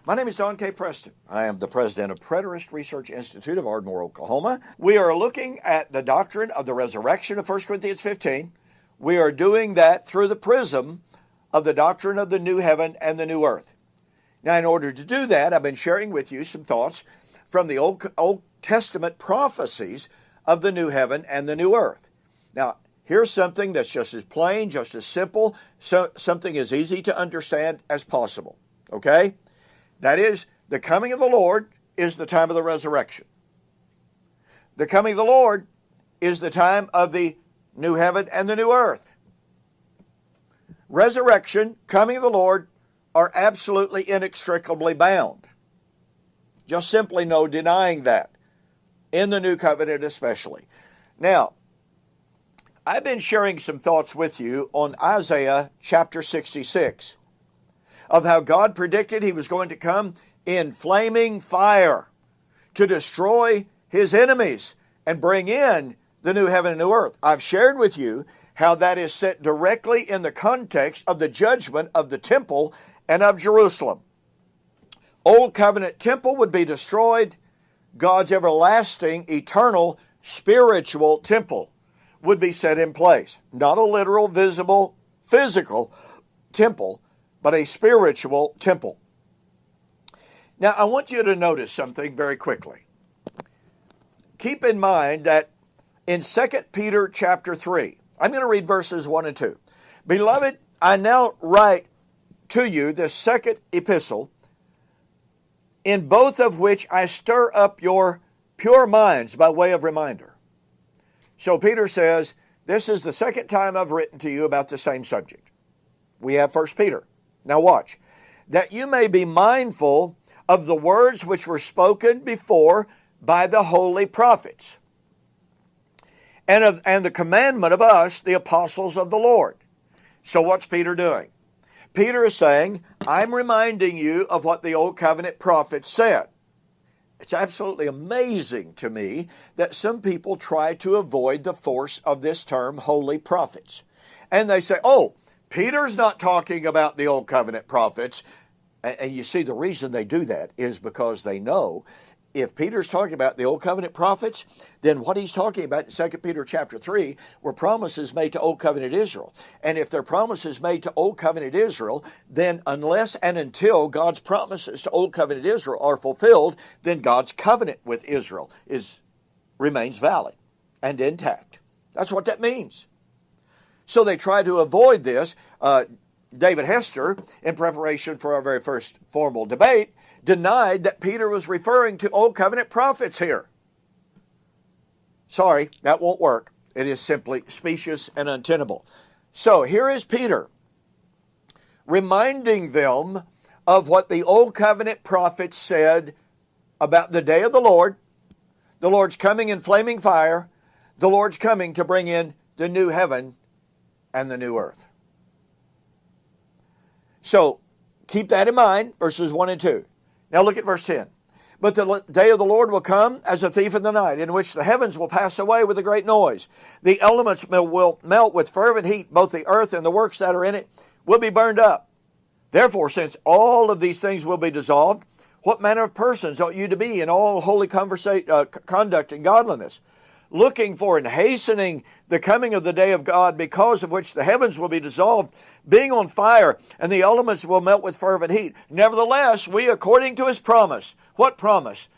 My name is Don K. Preston. I am the president of Preterist Research Institute of Ardmore, Oklahoma. We are looking at the doctrine of the resurrection of 1 Corinthians 15. We are doing that through the prism of the doctrine of the new heaven and the new earth. Now, in order to do that, I've been sharing with you some thoughts from the Old Testament prophecies of the new heaven and the new earth. Now, here's something that's just as plain, just as simple, something as easy to understand as possible. Okay? That is, the coming of the Lord is the time of the resurrection. The coming of the Lord is the time of the new heaven and the new earth. Resurrection, coming of the Lord, are absolutely inextricably bound. Just simply no denying that, in the new covenant especially. Now, I've been sharing some thoughts with you on Isaiah chapter 66, of how God predicted he was going to come in flaming fire to destroy his enemies and bring in the new heaven and new earth. I've shared with you how that is set directly in the context of the judgment of the temple and of Jerusalem. Old covenant temple would be destroyed. God's everlasting, eternal, spiritual temple would be set in place. Not a literal, visible, physical temple, but a spiritual temple. Now, I want you to notice something very quickly. Keep in mind that in 2 Peter chapter 3, I'm going to read verses 1 and 2. Beloved, I now write to you this second epistle, in both of which I stir up your pure minds by way of reminder. So Peter says, this is the second time I've written to you about the same subject. We have 1 Peter. Now watch. That you may be mindful of the words which were spoken before by the holy prophets, and the commandment of us, the apostles of the Lord. So what's Peter doing? Peter is saying, I'm reminding you of what the Old Covenant prophets said. It's absolutely amazing to me that some people try to avoid the force of this term, holy prophets. And they say, oh, Peter's not talking about the Old Covenant prophets. And you see, the reason they do that is because they know if Peter's talking about the Old Covenant prophets, then what he's talking about in 2 Peter chapter 3 were promises made to Old Covenant Israel. And if they're promises made to Old Covenant Israel, then unless and until God's promises to Old Covenant Israel are fulfilled, then God's covenant with Israel remains valid and intact. That's what that means. So they try to avoid this. David Hester, in preparation for our very first formal debate, denied that Peter was referring to Old Covenant prophets here. Sorry, that won't work. It is simply specious and untenable. So here is Peter reminding them of what the Old Covenant prophets said about the day of the Lord's coming in flaming fire, the Lord's coming to bring in the new heaven and the new earth. So, keep that in mind, verses 1 and 2. Now look at verse 10. But the day of the Lord will come as a thief in the night, in which the heavens will pass away with a great noise. The elements will melt with fervent heat, both the earth and the works that are in it will be burned up. Therefore, since all of these things will be dissolved, what manner of persons ought you to be in all holy conduct and godliness, looking for and hastening the coming of the day of God, because of which the heavens will be dissolved, being on fire, and the elements will melt with fervent heat. Nevertheless, we, according to his promise. What promise?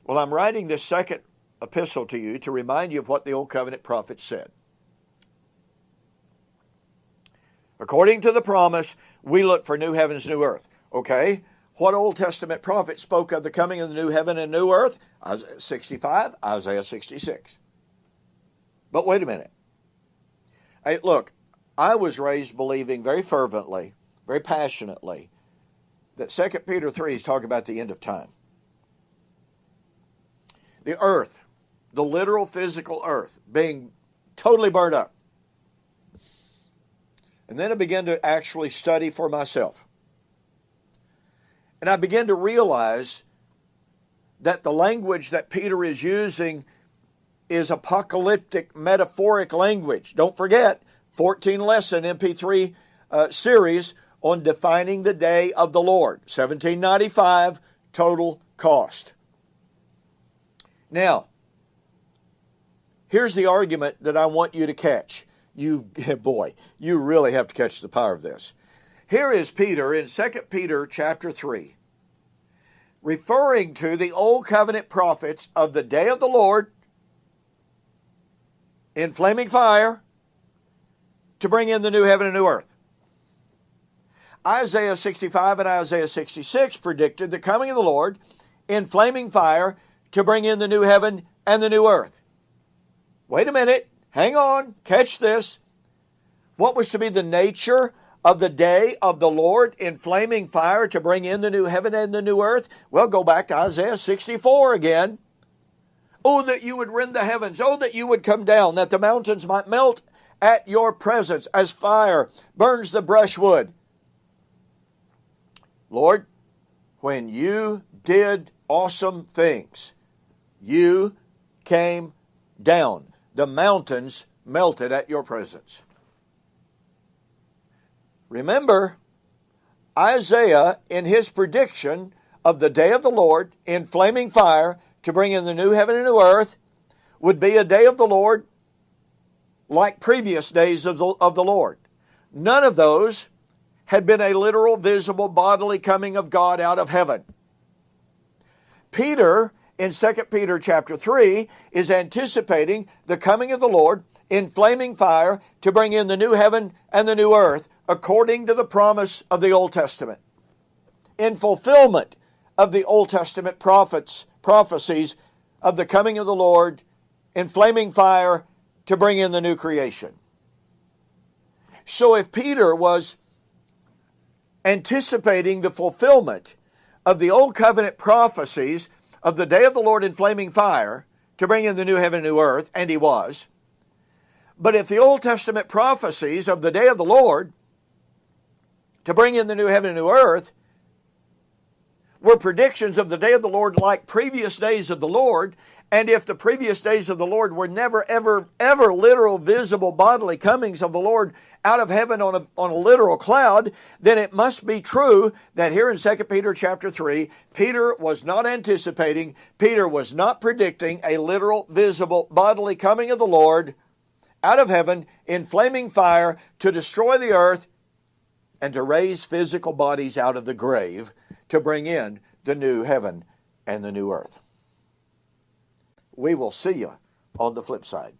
Well, I'm writing this second epistle to you to remind you of what the Old Covenant prophets said. According to the promise, we look for new heavens, new earth. Okay? What Old Testament prophet spoke of the coming of the new heaven and new earth? Isaiah 65, Isaiah 66. But wait a minute. Hey, look, I was raised believing very fervently, very passionately, that 2 Peter 3 is talking about the end of time. The earth, the literal physical earth, being totally burned up. And then I began to actually study for myself. And I began to realize that the language that Peter is using is apocalyptic, metaphoric language. Don't forget, 14 lesson MP3 series on defining the day of the Lord. $17.95 total cost. Now, here's the argument that I want you to catch. You really have to catch the power of this. Here is Peter in 2 Peter chapter 3, referring to the Old Covenant prophets of the day of the Lord in flaming fire to bring in the new heaven and new earth. Isaiah 65 and Isaiah 66 predicted the coming of the Lord in flaming fire to bring in the new heaven and the new earth. Wait a minute. Hang on. Catch this. What was to be the nature of the day of the Lord in flaming fire to bring in the new heaven and the new earth? Well, go back to Isaiah 64 again. Oh, that you would rend the heavens. Oh, that you would come down, that the mountains might melt at your presence as fire burns the brushwood. Lord, when you did awesome things, you came down. The mountains melted at your presence. Remember, Isaiah, in his prediction of the day of the Lord in flaming fire to bring in the new heaven and new earth, would be a day of the Lord like previous days of the Lord. None of those had been a literal, visible, bodily coming of God out of heaven. Peter, in 2 Peter chapter 3, is anticipating the coming of the Lord in flaming fire to bring in the new heaven and the new earth, according to the promise of the Old Testament, in fulfillment of the Old Testament prophecies of the coming of the Lord in flaming fire to bring in the new creation. So if Peter was anticipating the fulfillment of the Old Covenant prophecies of the day of the Lord in flaming fire to bring in the new heaven and new earth, and he was, but if the Old Testament prophecies of the day of the Lord to bring in the new heaven and new earth were predictions of the day of the Lord like previous days of the Lord, and if the previous days of the Lord were never, ever, ever literal, visible, bodily comings of the Lord out of heaven on a literal cloud, then it must be true that here in 2 Peter chapter 3, Peter was not anticipating, Peter was not predicting a literal, visible, bodily coming of the Lord out of heaven in flaming fire to destroy the earth and to raise physical bodies out of the grave to bring in the new heaven and the new earth. We will see you on the flip side.